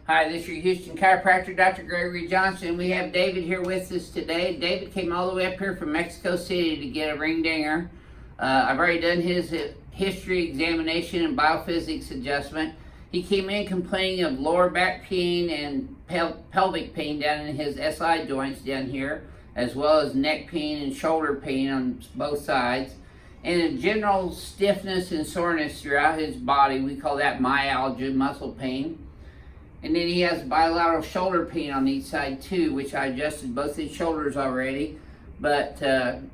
Hi, this is your Houston chiropractor, Dr. Gregory Johnson. We have David here with us today. David came all the way up here from Mexico City to get a ring dinger. I've already done his history examination and biophysics adjustment. He came in complaining of lower back pain and pelvic pain down in his SI joints down here, as well as neck pain and shoulder pain on both sides, and a general stiffness and soreness throughout his body. We call that myalgia, muscle pain. And then he has bilateral shoulder pain on each side too, which I adjusted both his shoulders already. But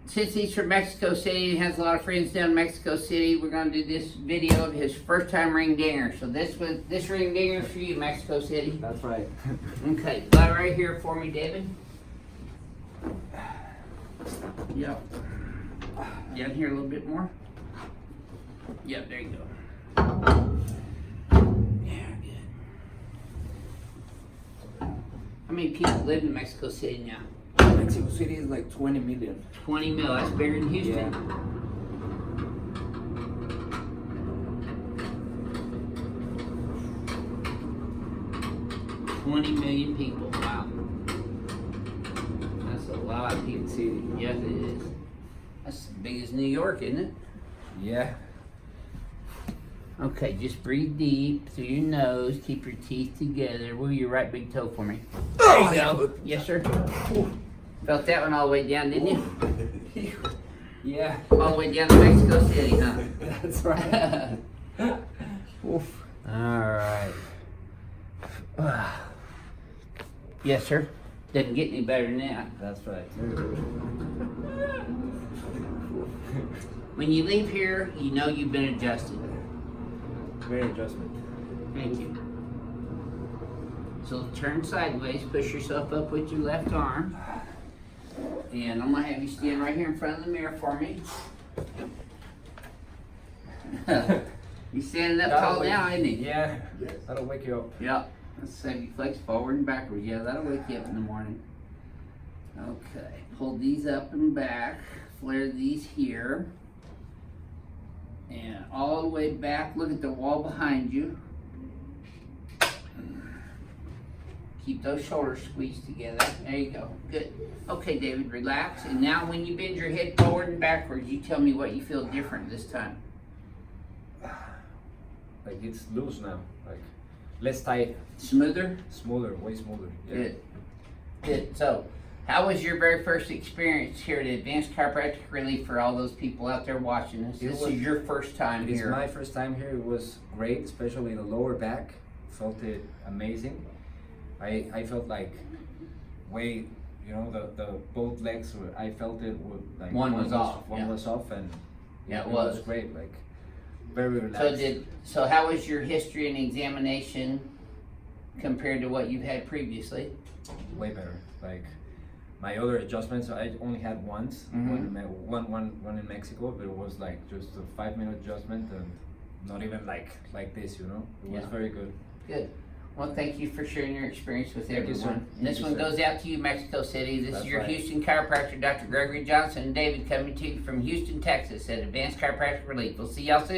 since he's from Mexico City and has a lot of friends down in Mexico City, we're going to do this video of his first time ring dinger. So this ring dinger is for you, Mexico City. That's right. Okay, lie right here for me, David. Yep. Down here a little bit more. Yep, there you go. How many people live in Mexico City now? Mexico City is like 20 million. 20 mil, that's bigger than Houston. Yeah. $20 million people, wow. That's a lot of people. City. Yes, it is. That's as big as New York, isn't it? Yeah. Okay, just breathe deep through your nose. Keep your teeth together. Move your right big toe for me. There you go. Yes, sir. Felt that one all the way down, didn't you? Yeah. All the way down to Mexico City, huh? That's right. Oof. All right. Yes, sir. Doesn't get any better than that. That's right. When you leave here, you know you've been adjusted. Great adjustment. Thank you. So turn sideways, push yourself up with your left arm. And I'm gonna have you stand right here in front of the mirror for me. You standing up tall now, ain't you? Yeah. That'll wake you up. Yep. Let's have you flex forward and backward. Yeah, that'll wake you up in the morning. Okay. Pull these up and back. Flare these here. And all the way back, look at the wall behind you. Keep those shoulders squeezed together. There you go. Good. Okay, David, relax. And now when you bend your head forward and backwards, you tell me what you feel different this time. Like it's loose now. Like less tight. Smoother? Smoother, way smoother. Yeah. Good. Good. So, how was your very first experience here at Advanced Chiropractic Relief for all those people out there watching this? This is your first time here. It's my first time here. It was great, especially the lower back. Felt it amazing. I felt like way, you know, the both legs were, I felt it would like one was off. One was off, and yeah, it was great. Like very relaxed. So how was your history and examination compared to what you've had previously? Way better. Like my other adjustments, I only had once, one in Mexico, but it was like just a 5-minute adjustment and not even like this, you know. It was very good. Good. Well, thank you for sharing your experience with Thank you, everyone. sir. And this Thank one you, sir. goes out to you, Mexico City. This That's is your right. Houston chiropractor, Dr. Gregory Johnson, and David coming to you from Houston, Texas at Advanced Chiropractic Relief. We'll see y'all soon.